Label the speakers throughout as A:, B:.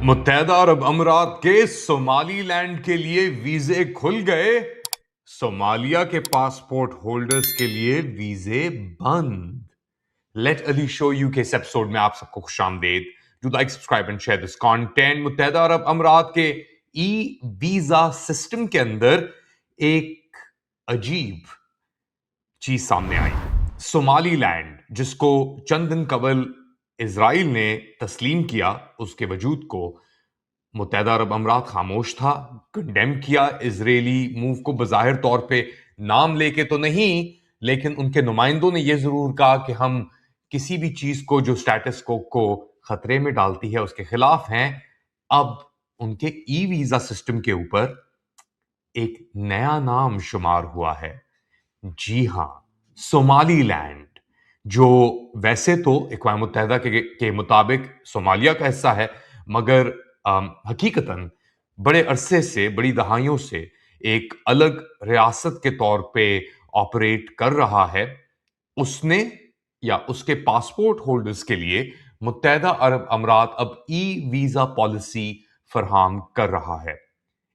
A: मुत्तहदा अरब अमीरात के सोमालीलैंड के लिए वीजे खुल गए। सोमालिया के पासपोर्ट होल्डर्स के लिए वीजे बंद। लेट अली शो यू के इस एपिसोड में आप सबको खुशामदीद। Do like, subscribe and share this content. मुत्तहदा अरब अमीरात के ई वीजा सिस्टम के अंदर एक अजीब चीज सामने आई। सोमालीलैंड, जिसको चंद दिन कबल इजराइल ने तस्लीम किया, उसके वजूद को मुत्तहदा अरब अमीरात खामोश था। कंडेम किया इजरायली मूव को, बज़ाहिर तौर पे नाम लेके तो नहीं, लेकिन उनके नुमाइंदों ने यह जरूर कहा कि हम किसी भी चीज को जो स्टेटस को खतरे में डालती है उसके खिलाफ हैं। अब उनके ई वीजा सिस्टम के ऊपर एक नया नाम शुमार हुआ है। जी हां, सोमालीलैंड, जो वैसे तो अक़वाम मुत्तहदा के मुताबिक सोमालिया का हिस्सा है, मगर हकीकतन बड़े अरसे से, बड़ी दहाइयों से एक अलग रियासत के तौर पे ऑपरेट कर रहा है। उसने या उसके पासपोर्ट होल्डर्स के लिए मुत्तहदा अरब अमीरात अब ई वीजा पॉलिसी फरहम कर रहा है।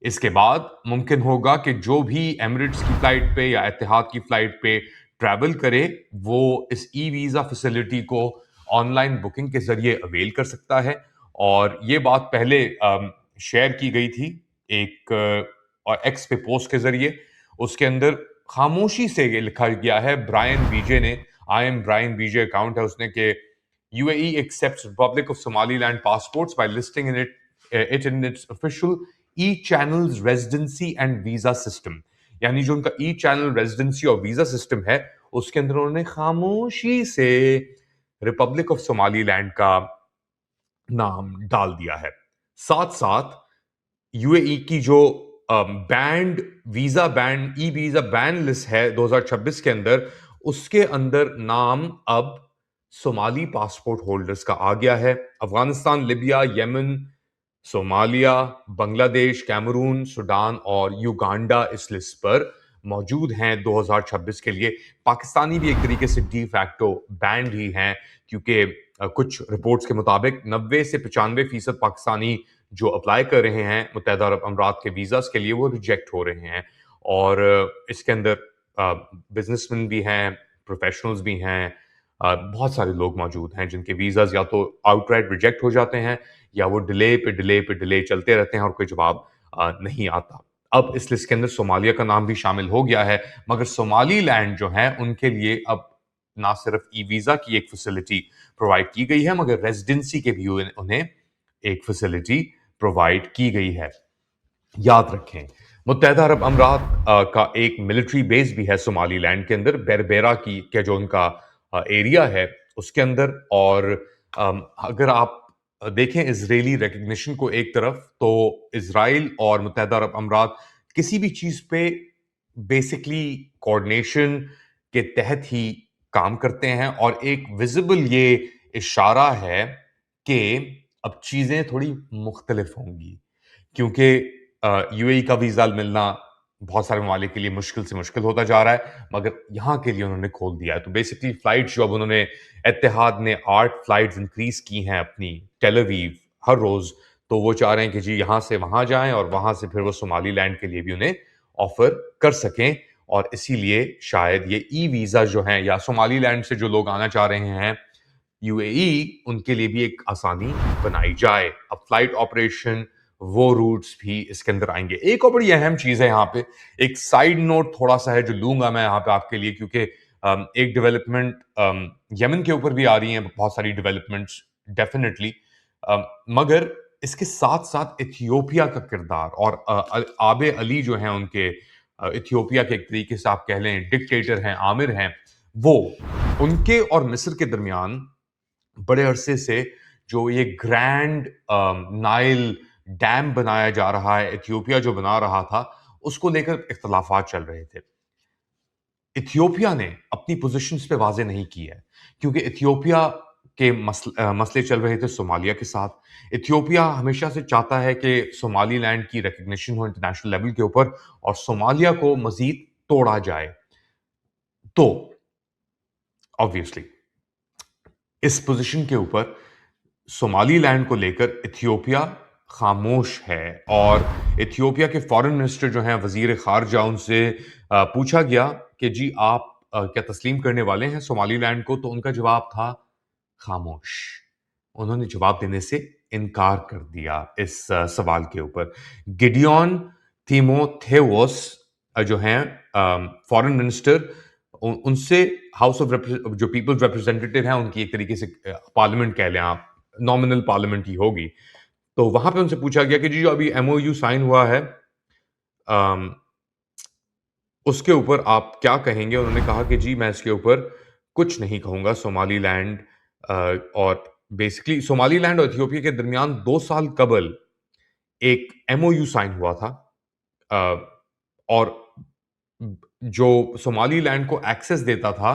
A: इसके बाद मुमकिन होगा कि जो भी एमिरेट्स की फ्लाइट पे या इत्तेहाद की फ्लाइट पे ट्रैवल करे, वो इस ई वीजा फैसिलिटी को ऑनलाइन बुकिंग के जरिए अवेल कर सकता है। और ये बात पहले शेयर की गई थी एक और एक्स पे पोस्ट के जरिए। उसके अंदर खामोशी से ये लिखा गया है, ब्रायन बीजे ने, I am Brian BJ account है उसने, के UAE accepts Republic of Somaliland passports by listing it in its official e channels residency and visa system. यानी जो उनका ई चैनल रेजिडेंसी और वीजा सिस्टम है, उसके अंदर उन्होंने खामोशी से रिपब्लिक ऑफ सोमालीलैंड का नाम डाल दिया है। साथ साथ यूएई की जो band visa band e visa ban list है 2026 के अंदर, उसके अंदर नाम अब सोमाली पासपोर्ट होल्डर्स का आ गया है। Afghanistan, Libya, Yemen, Somalia, Bangladesh, Cameroon, Sudan और युगांडा इस लिस्ट पर मौजूद हैं 2026 के लिए। पाकिस्तानी भी एक तरीके से डी फैक्टो बैंड ही हैं, क्योंकि कुछ रिपोर्ट्स के मुताबिक 90 से 95% पाकिस्तानी जो अप्लाई कर रहे हैं मुत्तहदा अरब अमीरात के वीज़ास के लिए, वो रिजेक्ट हो रहे हैं। और इसके अंदर बिजनेसमैन भी हैं, प्रोफेशनल्स भी हैं, बहुत सारे लोग मौजूद हैं जिनके वीज़ास या तो आउटराइट रिजेक्ट हो जाते हैं, या वो डिले पे डिले पे डिले चलते रहते हैं और कोई जवाब नहीं आता। अब इस लिस्ट के अंदर सोमालिया का नाम भी शामिल हो गया है, मगर सोमालीलैंड जो है उनके लिए अब ना सिर्फ ई वीजा की एक फैसिलिटी प्रोवाइड की गई है, मगर रेजिडेंसी के भी उन्हें एक फैसिलिटी प्रोवाइड की गई है। याद रखें, मुत्तहदा अरब अमीरात का एक मिलिट्री बेस भी है सोमालीलैंड के अंदर, बेरबेरा की क्या जो उनका एरिया है उसके अंदर। और अगर आप देखें इजरायली रिकग्निशन को एक तरफ, तो इजराइल और मुत्तहदा अरब अमीरात किसी भी चीज पे बेसिकली कोऑर्डिनेशन के तहत ही काम करते हैं। और एक विजिबल ये इशारा है कि अब चीजें थोड़ी मुख्तलिफ होंगी, क्योंकि यूएई का वीजा मिलना बहुत सारे ममालिक के लिए मुश्किल से मुश्किल होता जा रहा है, मगर यहाँ के लिए उन्होंने खोल दिया है। तो बेसिकली फ्लाइट जो अब उन्होंने, इत्तेहाद ने 8 फ्लाइट्स इंक्रीज की हैं अपनी टेल अवीव हर रोज, तो वो चाह रहे हैं कि जी यहाँ से वहां जाएं और वहां से फिर वो सोमालीलैंड के लिए भी उन्हें ऑफर कर सकें। और इसीलिए शायद ये ई वीजा जो हैं, या सोमालीलैंड से जो लोग आना चाह रहे हैं यूएई, उनके लिए भी एक आसानी बनाई जाए। अब फ्लाइट ऑपरेशन, वो रूट्स भी इसके अंदर आएंगे। एक और बड़ी अहम चीज है यहाँ पे, एक साइड नोट थोड़ा सा है जो लूंगा मैं यहाँ पे आपके लिए, क्योंकि एक डेवलपमेंट यमन के ऊपर भी आ रही हैं बहुत सारी डेवलपमेंट्स डेफिनेटली, मगर इसके साथ साथ इथियोपिया का किरदार और आबे अली जो हैं उनके, इथियोपिया के एक तरीके से आप कह लें डिक्टेटर हैं, आमिर हैं, वो उनके और मिस्र के दरमियान बड़े अरसे से जो ये ग्रैंड नाइल डैम बनाया जा रहा है, इथियोपिया जो बना रहा था, उसको लेकर इख्तलाफात चल रहे थे। इथियोपिया ने अपनी पोजीशंस पे वाजे नहीं की है, क्योंकि इथियोपिया के मसले चल रहे थे सोमालिया के साथ। इथियोपिया हमेशा से चाहता है कि सोमालीलैंड की रिकग्निशन हो इंटरनेशनल लेवल के ऊपर और सोमालिया को मजीद तोड़ा जाए। तो ऑब्वियसली इस पोजीशन के ऊपर सोमालीलैंड को लेकर इथियोपिया खामोश है। और इथियोपिया के फॉरेन मिनिस्टर जो हैं, वजीर खारजा, उनसे पूछा गया कि जी आप क्या तस्लीम करने वाले हैं सोमालीलैंड को? तो उनका जवाब था खामोश। उन्होंने जवाब देने से इनकार कर दिया इस सवाल के ऊपर। गिडियन थिमोथेओस जो हैं फॉरेन मिनिस्टर, उनसे हाउस ऑफ जो पीपल्स रिप्रेजेंटेटिव हैं, उनकी एक तरीके से पार्लियामेंट कह लें आप, नॉमिनल पार्लियामेंट ही होगी। तो वहां पे उनसे पूछा गया कि जी जो अभी एमओयू साइन हुआ है, अम, उसके ऊपर आप क्या कहेंगे? उन्होंने कहा कि जी मैं इसके ऊपर कुछ नहीं कहूंगा। सोमालीलैंड और बेसिकली सोमालीलैंड और इथियोपिया के दरमियान 2 साल कबल एक एमओयू साइन हुआ था। अ, और जो सोमालीलैंड को एक्सेस देता था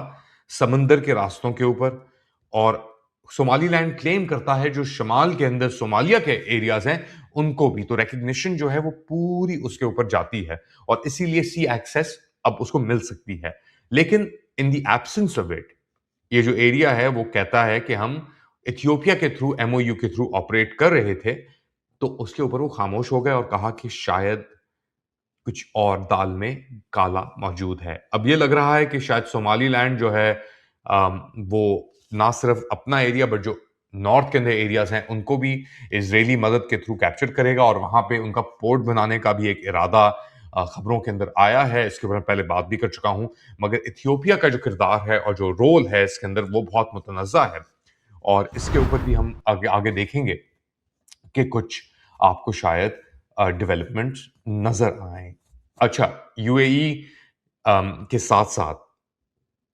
A: समंदर के रास्तों के ऊपर, और सोमालीलैंड क्लेम करता है जो शमाल के अंदर सोमालिया के एरियाज हैं उनको भी। तो रिकग्निशन जो है वो पूरी उसके ऊपर जाती है, और इसीलिए सी एक्सेस अब उसको मिल सकती है। लेकिन in the absence of it, ये जो एरिया है वो कहता है कि हम इथियोपिया के थ्रू, एमओयू के थ्रू ऑपरेट कर रहे थे। तो उसके ऊपर वो खामोश हो गए और कहा कि शायद कुछ और दाल में काला मौजूद है। अब ये लग रहा है कि शायद सोमालीलैंड जो है वो ना सिर्फ अपना एरिया, बट जो नॉर्थ के अंदर एरियाज हैं उनको भी इजरायली मदद के थ्रू कैप्चर करेगा, और वहां पे उनका पोर्ट बनाने का भी एक इरादा खबरों के अंदर आया है। इसके ऊपर मैं पहले बात भी कर चुका हूं। मगर इथियोपिया का जो किरदार है और जो रोल है इसके अंदर, वो बहुत मुतनज़्ज़ा है, और इसके ऊपर भी हम आगे आगे देखेंगे कि कुछ आपको शायद डेवलपमेंट्स नजर आए। अच्छा, यूएई के साथ साथ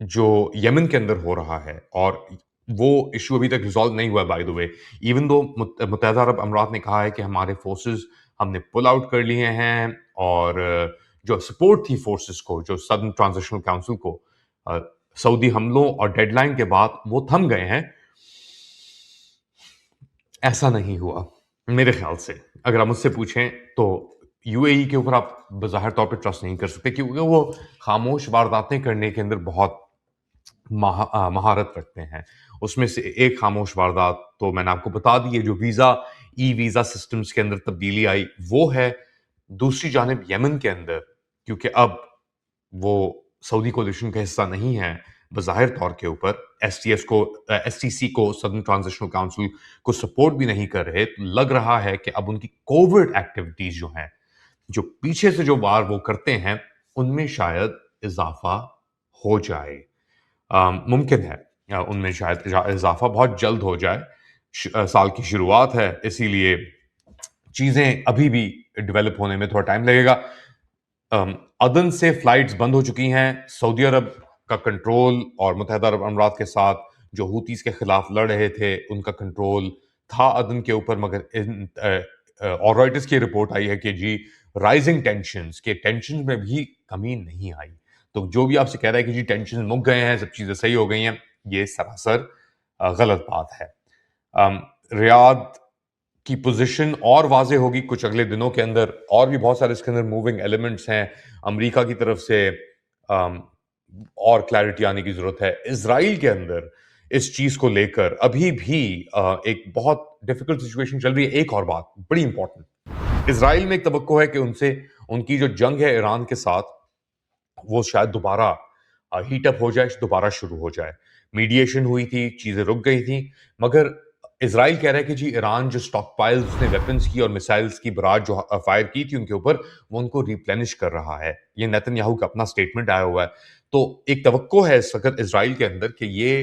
A: जो यमन के अंदर हो रहा है, और वो इशू अभी तक रिजॉल्व नहीं हुआ by the way. Even though मुत्तहदा अरब अमीरात ने कहा है कि हमारे फोर्सेस हमने पुल आउट कर लिए हैं, और जो सपोर्ट थी फोर्सेस को, जो सदर्न ट्रांजिशनल काउंसिल को, अ, सऊदी हमलों और डेडलाइन के बाद वो थम गए हैं। ऐसा नहीं हुआ मेरे ख्याल से। अगर आप मुझसे पूछें तो यूएई के ऊपर आप बज़ाहिर तौर पे ट्रस्ट नहीं कर सकते, क्योंकि वो खामोश वारदातें करने के अंदर बहुत महारत रखते हैं। उसमें से एक खामोश वारदात तो मैंने आपको बता दी है, जो ई वीज़ा सिस्टम्स के अंदर तब्दीली आई, वो है। दूसरी जानिब यमन के अंदर, क्योंकि अब वो सऊदी कोलिशन का हिस्सा नहीं है बज़ाहिर तौर के ऊपर, एसटीसी को, सदर्न ट्रांजिशनल काउंसिल को सपोर्ट भी नहीं कर रहे, तो लग रहा है कि अब उनकी कोविड एक्टिविटीज जो हैं, जो पीछे से जो वार वो करते हैं, उनमें शायद इजाफा हो जाए। मुमकिन है उनमें शायद इजाफा बहुत जल्द हो जाए। साल की शुरुआत है, इसीलिए चीजें अभी भी डेवलप होने में थोड़ा टाइम लगेगा। अदन से फ्लाइट्स बंद हो चुकी हैं। सऊदी अरब का कंट्रोल और मुत्तहदा अरब अमीरात के साथ जो हूतीस के खिलाफ लड़ रहे थे, उनका कंट्रोल था अदन के ऊपर। मगर और रॉयटर्स की रिपोर्ट आई है कि जी राइजिंग टेंशंस के टेंशन में भी कमी नहीं आई। तो जो भी आपसे कह रहा है कि जी टेंशन मुक गए हैं, सब चीजें सही हो गई हैं, ये सरासर गलत बात है। रियाद की पोजीशन और वाज़ेह होगी कुछ अगले दिनों के अंदर, और भी बहुत सारे इसके अंदर मूविंग एलिमेंट्स हैं। अमेरिका की तरफ से और क्लैरिटी आने की ज़रूरत है। इज़राइल के अंदर इस चीज़ को लेकर अभी भी एक बहुत डिफ़िकल्ट सिचुएशन चल रही है। एक और बात बड़ी इंपॉर्टेंट, इज़राइल में एक तवक्को है कि उनसे उनकी जो जंग है ईरान के साथ, वो शायद दोबारा हीट अप हो जाए, दोबारा शुरू हो जाए। मीडिएशन हुई थी, चीज़ें रुक गई थी, मगर इज़राइल कह रहा है कि जी ईरान जो स्टॉक पाइल्स उसने वेपन्स की और मिसाइल्स की बराज जो फायर की थी उनके ऊपर, वो उनको रिप्लेनिश कर रहा है। ये नेतन्याहू का अपना स्टेटमेंट आया हुआ है। तो एक तवक्को है इस वक्त इज़राइल के अंदर कि ये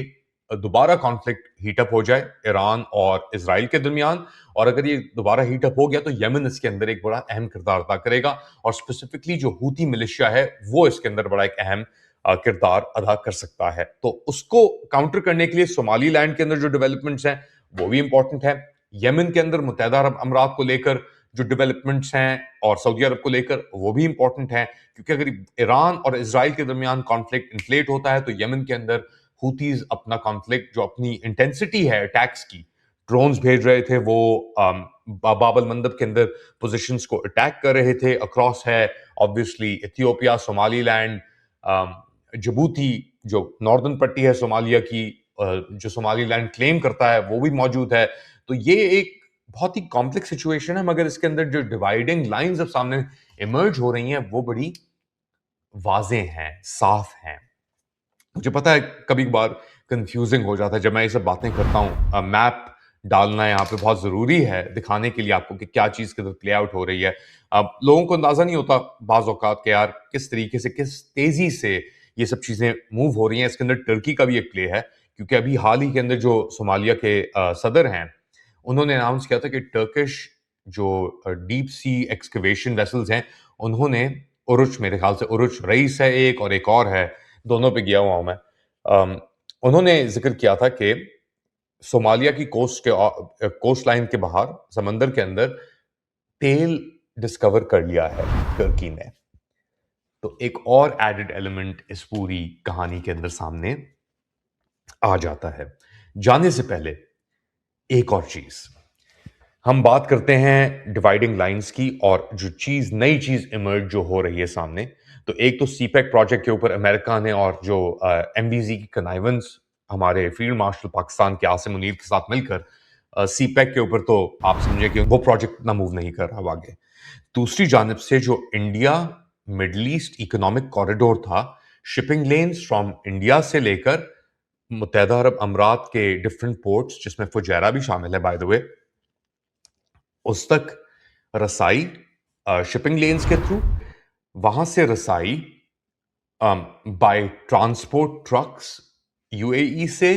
A: दोबारा कॉन्फ्लिक्ट हीटअप हो जाए ईरान और इज़राइल के दरमियान। और अगर ये दोबारा हीटअप हो गया तो यमन इसके अंदर एक बड़ा अहम किरदार अदा करेगा, और स्पेसिफिकली जो हूती मिलिशिया है वो इसके अंदर बड़ा एक अहम किरदार अदा कर सकता है। तो उसको काउंटर करने के लिए सोमालीलैंड के अंदर जो डेवलपमेंट्स हैं वो भी इंपॉर्टेंट है। यमन के अंदर मुत्तहदा अरब अमीरात को लेकर जो डेवलपमेंट्स हैं और सऊदी अरब को लेकर, वो भी इंपॉर्टेंट है। क्योंकि अगर ईरान और इज़राइल के दरमियान कॉन्फ्लिक्ट इन्फ्लेट होता है, तो यमन के अंदर हूतीज अपना कॉन्फ्लिक्ट, जो अपनी इंटेंसिटी है अटैक्स की, ड्रोन्स भेज रहे थे, वो बाबल मंदब के अंदर पोजीशंस को अटैक कर रहे थे। अक्रॉस है ऑब्वियसली इथियोपिया, सोमालीलैंड, जबूती जो नॉर्दर्न पट्टी है सोमालिया की, जो सोमालीलैंड क्लेम करता है, वो भी मौजूद है। तो ये एक बहुत ही कॉम्प्लेक्स सिचुएशन है, मगर इसके अंदर जो डिवाइडिंग लाइंस अब सामने इमर्ज हो रही हैं वो बड़ी वाज़ेह हैं, साफ हैं। मुझे पता है कभी कभार कंफ्यूजिंग हो जाता है जब मैं ये सब बातें करता हूँ। मैप डालना यहाँ पे बहुत ज़रूरी है दिखाने के लिए आपको कि क्या चीज़ किधर प्ले आउट हो रही है। अब लोगों को अंदाज़ा नहीं होता बाज़ औक़ात के यार किस तरीके से, किस तेज़ी से ये सब चीज़ें मूव हो रही हैं। इसके अंदर टर्की का भी एक प्ले है, क्योंकि अभी हाल ही के अंदर जो सोमालिया के सदर हैं, उन्होंने अनाउंस किया था कि टर्किश जो डीप सी एक्सकवेशन वेसल्स हैं, उन्होंने उरुच, मेरे ख्याल से उरुच रईस है एक और एक और है, दोनों पे गया हुआ हूं मैं। उन्होंने जिक्र किया था कि सोमालिया की कोस्ट लाइन के बाहर समंदर के अंदर तेल डिस्कवर कर लिया है टर्की ने। तो एक और एडेड एलिमेंट इस पूरी कहानी के अंदर सामने आ जाता है। जाने से पहले एक और चीज, हम बात करते हैं डिवाइडिंग लाइंस की और जो चीज, नई चीज इमर्ज जो हो रही है सामने। तो एक तो सीपैक प्रोजेक्ट के ऊपर अमेरिका ने और जो एमबीजी की कनाइवेंस हमारे फील्ड मार्शल पाकिस्तान के आसिम मुनीर के साथ मिलकर, सीपैक के ऊपर तो आप समझे कि वो प्रोजेक्ट ना मूव नहीं कर रहा आगे। दूसरी जानब से जो India middle east economic corridor था, शिपिंग लेन्स फ्रॉम इंडिया से लेकर मुत्तहदा अरब अमीरात के डिफरेंट पोर्ट्स, जिसमें फुजैरा भी शामिल है बाय द वे, उस तक रसाई शिपिंग लेन्स के थ्रू, वहां से रसाई बाय ट्रांसपोर्ट ट्रक्स यूएई से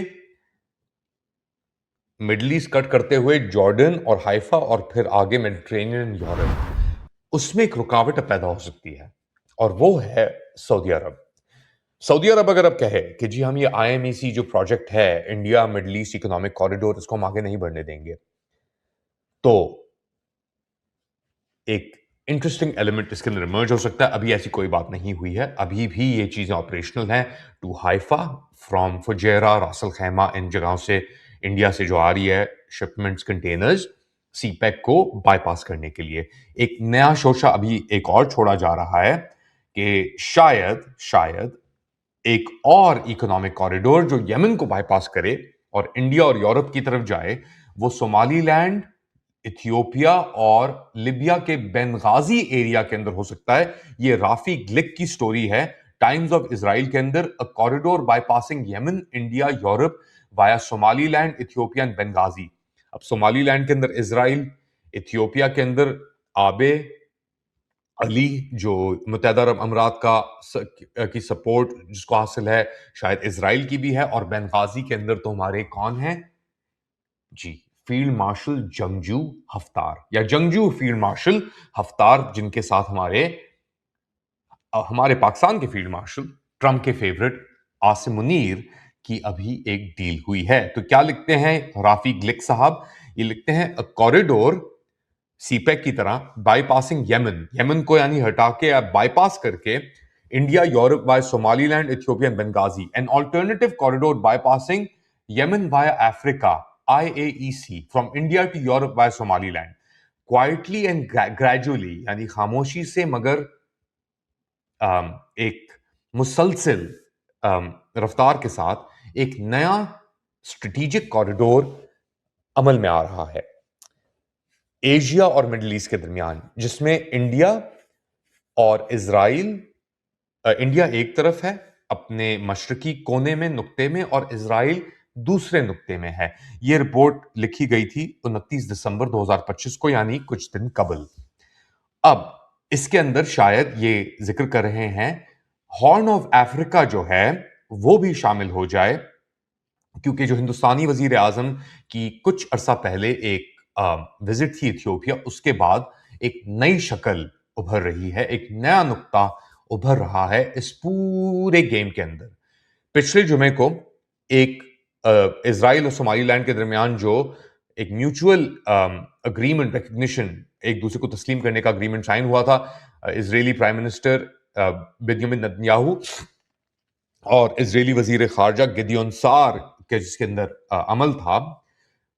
A: मिडल ईस्ट कट करते हुए जॉर्डन और हाइफा और फिर आगे मेडिटेरेनियन यूरोप। उसमें एक रुकावट अब पैदा हो सकती है और वो है सऊदी अरब। सऊदी अरब अगर अब कहे कि जी हम ये आईएमईसी जो प्रोजेक्ट है, India middle east economic corridor, इसको हम आगे नहीं बढ़ने देंगे, तो एक इंटरेस्टिंग एलिमेंट इसके अंदर इमर्ज हो सकता है। अभी ऐसी कोई बात नहीं हुई है, अभी भी ये चीजें ऑपरेशनल हैं। To Haifa from Fujairah, Ras al Khaimah, इन जगहों से इंडिया से जो आ रही है शिपमेंट्स, कंटेनर्स, सीपैक को बाईपास करने के लिए एक नया शोशा अभी एक और छोड़ा जा रहा है कि शायद शायद एक और इकोनॉमिक कॉरिडोर जो यमन को बाईपास करे और इंडिया और यूरोप की तरफ जाए, वो सोमालीलैंड, इथियोपिया और लिबिया के बेनगाजी एरिया के अंदर हो सकता है। ये राफी ग्लिक की स्टोरी है टाइम्स ऑफ इसराइल के अंदर, अ corridor bypassing Yemen, India, Europe via Somaliland, Ethiopia and Benghazi. अब सोमालीलैंड के अंदर इसराइल, इथियोपिया के अंदर आबे अली जो मुत्तहदा अरब अमीरात की सपोर्ट जिसको हासिल है, शायद इसराइल की भी है, और बेनगाजी के अंदर तो हमारे कौन है जी, फील्ड मार्शल जंगजू हफ्तार, या जंगजू फील्ड मार्शल हफ्तार, जिनके साथ हमारे पाकिस्तान के फील्ड मार्शल ट्रंप के फेवरेट आसिम मुनीर की अभी एक डील हुई है। तो क्या लिखते हैं राफी ग्लिक साहब? ये लिखते हैं, अ कॉरिडोर सीपैक की तरह बाईपासिंग यमन, यमन को यानी हटा के या बाईपास करके India, Europe via Somaliland, Ethiopia and Benghazi, an alternative corridor bypassing Yemen via Africa, IAEC, from India to Europe via Somaliland, quietly and gradually, यानी खामोशी से मगर एक मुसलसिल रफ्तार के साथ एक नया स्ट्रेटेजिक कॉरिडोर अमल में आ रहा है एशिया और मिडिल ईस्ट के दरमियान, जिसमें इंडिया और इसराइल, इंडिया एक तरफ है अपने मशरकी कोने में, नुक्ते में, और इसराइल दूसरे नुक्ते में है। यह रिपोर्ट लिखी गई थी 29 दिसंबर 2025 को, यानी कुछ दिन कबल। अब इसके अंदर शायद ये जिक्र कर रहे हैं हॉर्न ऑफ अफ्रीका जो है वो भी शामिल हो जाए, क्योंकि जो हिंदुस्तानी वजीर आजम की कुछ अरसा पहले एक विजिट थी इथियोपिया, उसके बाद एक नई शक्ल उभर रही है, एक नया नुक्ता उभर रहा है इस पूरे गेम के अंदर। पिछले जुमे को एक इसराइल और सोमालीलैंड के दरमियान जो एक म्यूचुअल अग्रीमेंट, रिकग्निशन, एक दूसरे को तस्लीम करने का अग्रीमेंट साइन हुआ था Israeli prime minister Benjamin Netanyahu और इजरायली वजीर खारजा गिदियोन सार के, जिसके अंदर अमल था।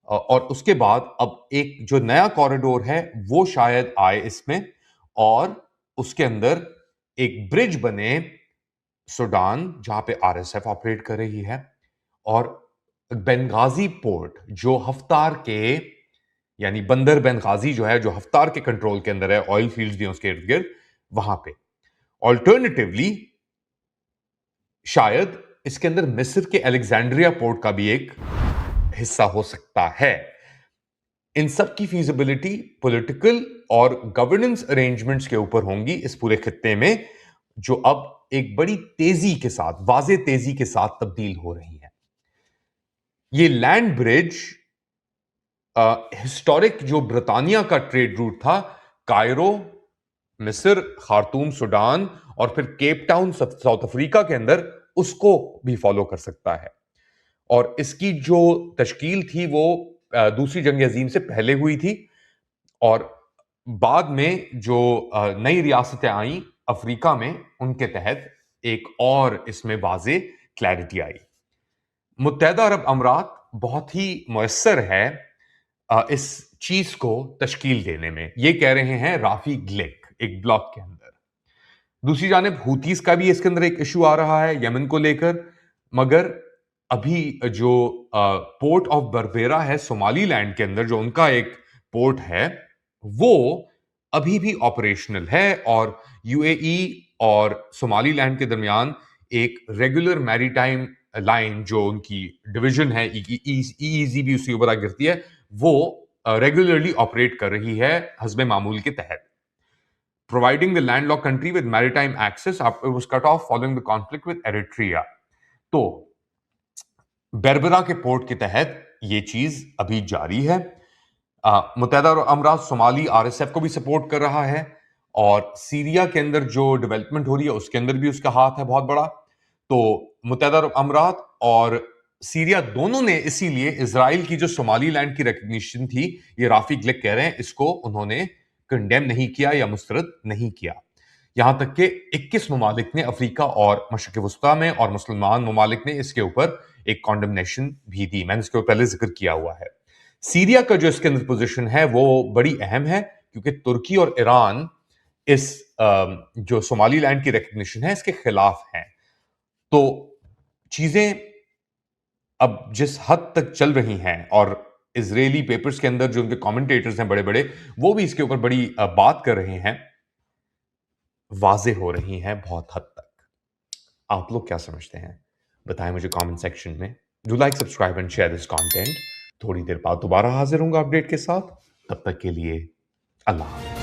A: और उसके बाद अब एक जो नया कॉरिडोर है वो शायद आए इसमें, और उसके अंदर एक ब्रिज बने सूडान, जहां पे आरएसएफ ऑपरेट कर रही है, और बेंगाजी पोर्ट जो हफ्तार के यानी बंदर बेनगाजी जो है, जो हफ्तार के कंट्रोल के अंदर है, ऑयल फील्ड्स भी हैं उसके इर्द गिर्द, वहां पे। ऑल्टरनेटिवली शायद इसके अंदर मिस्र के अलेक्जेंड्रिया पोर्ट का भी एक हिस्सा हो सकता है। इन सब की फीजिबिलिटी पॉलिटिकल और गवर्नेंस अरेंजमेंट्स के ऊपर होंगी इस पूरे खित्ते में, जो अब एक बड़ी तेजी के साथ, वाजे तेजी के साथ तब्दील हो रही है। ये लैंड ब्रिज हिस्टोरिक जो ब्रिटानिया का ट्रेड रूट था, कायरो, मिस्र, खार्तूम सूडान और फिर केप टाउन साउथ अफ्रीका के अंदर, उसको भी फॉलो कर सकता है। और इसकी जो तश्कील थी वो दूसरी जंग अजीम से पहले हुई थी, और बाद में जो नई रियासतें आई अफ्रीका में, उनके तहत एक और इसमें वाजे क्लैरिटी आई। मुत्तहदा अरब अमीरात बहुत ही मुयस्सर है इस चीज को तश्कील देने में। ये कह रहे हैं राफी ग्लिक एक ब्लॉक के अंदर। दूसरी जानिब हूतीस का भी इसके अंदर एक इशू आ रहा है यमन को लेकर, मगर अभी जो पोर्ट ऑफ बरबेरा है सोमालीलैंड के अंदर, जो उनका एक पोर्ट है, वो अभी भी ऑपरेशनल है, और यूएई और सोमालीलैंड के दरमियान एक रेगुलर मैरीटाइम लाइन, जो उनकी डिवीजन है, ईईजी भी उसके ऊपर आ गिरती है, वो रेगुलरली ऑपरेट कर रही है हस्बे मामूल के तहत। Providing the landlocked country with maritime access after it was cut off following the conflict with Eritrea. तो बेरबरा के पोर्ट के तहत ये चीज अभी जारी है। मुत्तहदा अरब अमीरात सोमाली आरएसएफ को भी सपोर्ट कर रहा है, और सीरिया के अंदर जो डेवलपमेंट हो रही है उसके अंदर भी उसका हाथ है बहुत बड़ा। तो मुत्तहदा अरब अमीरात और सीरिया दोनों ने इसीलिए इजराइल की जो सोमाली लैंड की रिकग्निशन थी, ये राफी ग्लिक कह रहे हैं, इसको उन्होंने कंडेम नहीं किया या मुस्तरद नहीं किया। यहां तक कि 21 ममालिक ने अफ्रीका और मशरिक वस्ता में, और मुसलमान ममालिक ने इसके ऊपर एक कॉन्डेमनेशन भी दी। मैंने इसके ऊपर पहले जिक्र किया हुआ है। सीरिया का जो इसके अंदर पोजीशन है वो बड़ी अहम है, क्योंकि तुर्की और ईरान इस जो सोमाली लैंड की रिकग्निशन है इसके खिलाफ हैं। तो चीजें अब जिस हद तक चल रही हैं, और इजरायली पेपर्स के अंदर जो उनके कमेंटेटर्स हैं बड़े बड़े, वो भी इसके ऊपर बड़ी बात कर रहे हैं, वाजे हो रही हैं बहुत हद तक। आप लोग क्या समझते हैं? बताएं मुझे कमेंट सेक्शन में। Do like, subscribe and share this content. थोड़ी देर बाद दोबारा हाजिर होऊंगा अपडेट के साथ। तब तक के लिए अल्लाह हाफ़िज़।